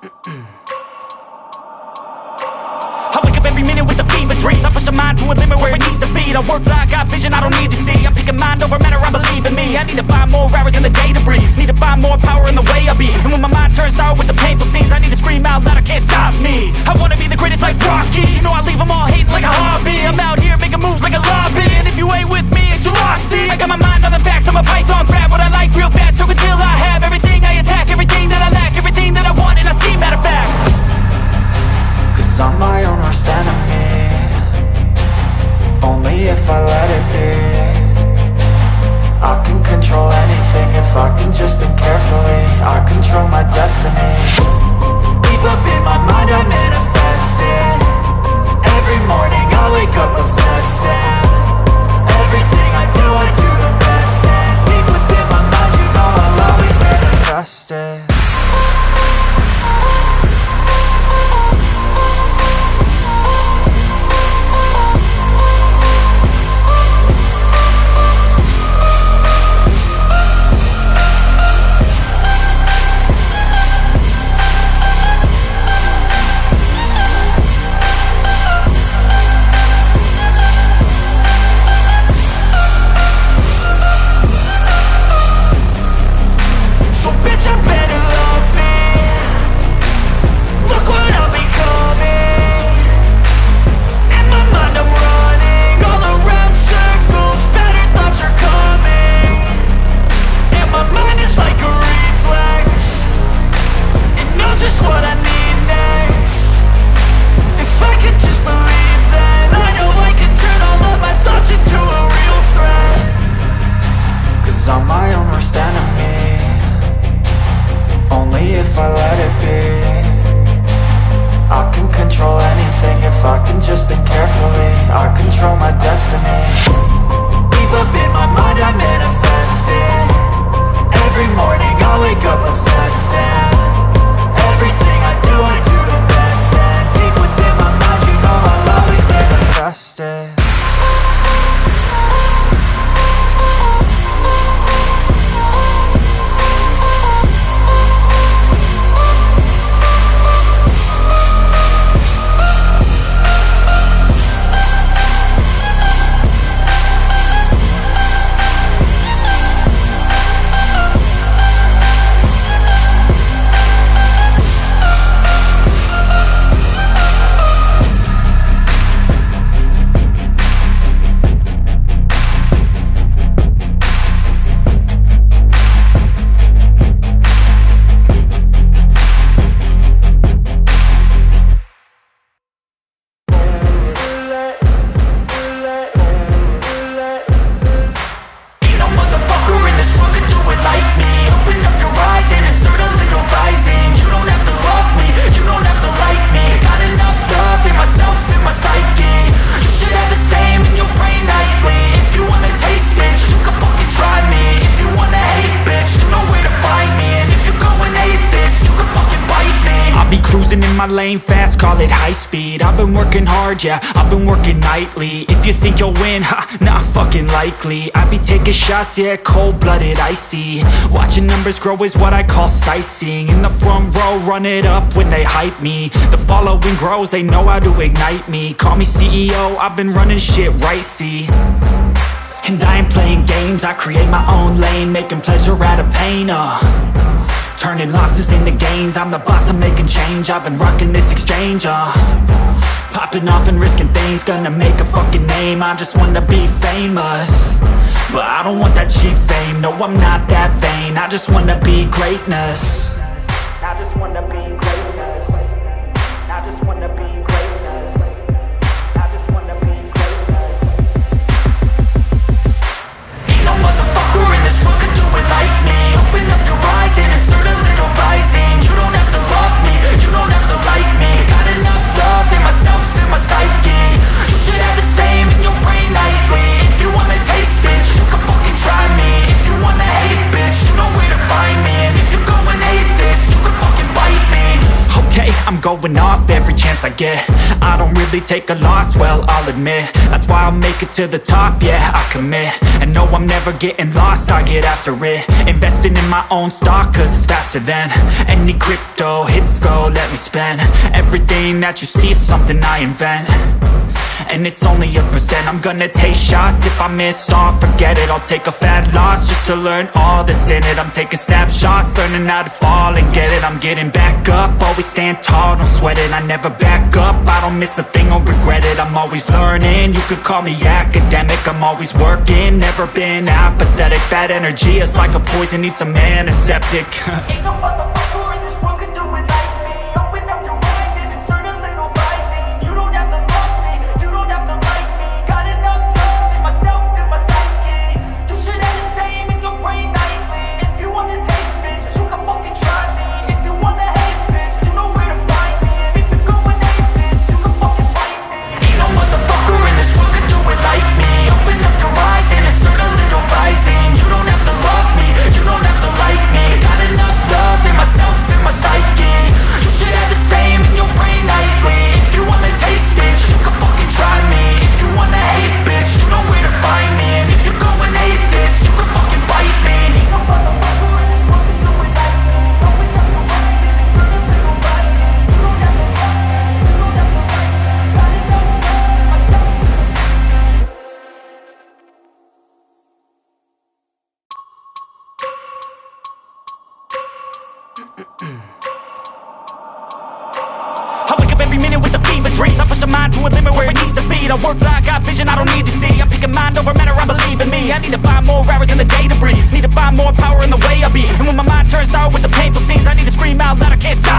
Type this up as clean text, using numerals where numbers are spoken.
I wake up every minute with a fever dreams. I push my mind to a limit where it needs to feed. I work blind, got vision I don't need to see. I'm picking mind over matter, I believe in me. I need to find more hours in the day to breathe. Need to find more power in the way I be. And when my mind turns sour with the painful scenes, I need to scream out loud, I can't stop me. I wanna be the greatest like Rocky. You know I leave them all hating like a hobby. I'm out here making moves like a lobby. And if you ain't with me, it's your lossy. I got my mind on the facts, I'm a python, grab what I like real fast. Took until I have everything I attack, everything that I lack, everything that I want, and I see, matter of fact. Cause I'm my own worst enemy, only if I let it be. I can control anything if I can just think carefully. I control my destiny. Deep up in my mind I manifest it. Every morning I wake up obsessed, and everything I do the best. And deep within my mind you know I'll always manifest it. Lane fast, call it high speed. I've been working hard, yeah, I've been working nightly. If you think you'll win, ha, not fucking likely. I be taking shots, yeah, cold-blooded, icy. Watching numbers grow is what I call sightseeing. In the front row, run it up when they hype me. The following grows, they know how to ignite me. Call me CEO, I've been running shit right, see. And I ain't playing games, I create my own lane, making pleasure out of pain, turning losses into gains. I'm the boss, I'm making change. I've been rocking this exchange, popping off and risking things. Gonna make a fucking name. I just wanna be famous, but I don't want that cheap fame. No, I'm not that vain. I just wanna be greatness. I just wanna be greatness. I just wanna be greatness. I just wanna be greatness. Ain't no motherfucker in this world could do it like me. Open up your eyes and insert a little rising. You don't have to love me, you don't have to like me. Got enough love in myself, in my psyche. You should have the same in your brain nightly. If you wanna taste, bitch, you can fucking try me. If you wanna hate, bitch, you know where to find me. And if you're going hate going off every chance I get. I don't really take a loss, well, I'll admit. That's why I'll make it to the top, yeah, I commit. And no, I'm never getting lost, I get after it. Investing in my own stock, cause it's faster than any crypto hits go, let me spend. Everything that you see is something I invent, and it's only a percent. I'm gonna take shots, if I miss all, forget it. I'll take a fat loss just to learn all that's in it. I'm taking snapshots, learning how to fall and get it. I'm getting back up, always stand tall, don't sweat it. I never back up, I don't miss a thing or regret it. I'm always learning, you could call me academic. I'm always working, never been apathetic. Bad energy is like a poison, needs some antiseptic. Ain't no motherfucker in this world can do it like me. Open up your mind and insert a little rising. You don't have to love me, you don't have to like me. Got enough love in myself and my psyche. You should have the same in your brain nightly. If you wanna taste, bitch, you can fucking try me. If you wanna hate, bitch, you know where to find me. And if you're going hate, bitch, you can fucking fight me. Ain't no motherfucker in this world can do it like me. Open up your eyes and insert a little rising. You don't have to love me, you don't have to like me. Got enough love in myself and my psyche. You should have the same in your brain nightly. If you wanna taste, bitch, you can fucking try me. If you wanna hate, bitch, you know where to find me. And if you're going hate this, you can fucking bite me. Ain't no motherfucker in this world can do it like me. Open up your mind and insert a little rising. You don't have to love me, you don't have to like me. Got enough love in myself. I wake up every minute with the fever dreams. I push my mind to a limit where it needs to be. I work blind, got vision I don't need to see. I'm picking mind over matter, I believe in me. I need to find more hours in the day to breathe. Need to find more power in the way I be. And when my mind turns sour with the painful scenes, I need to scream out loud, I can't stop.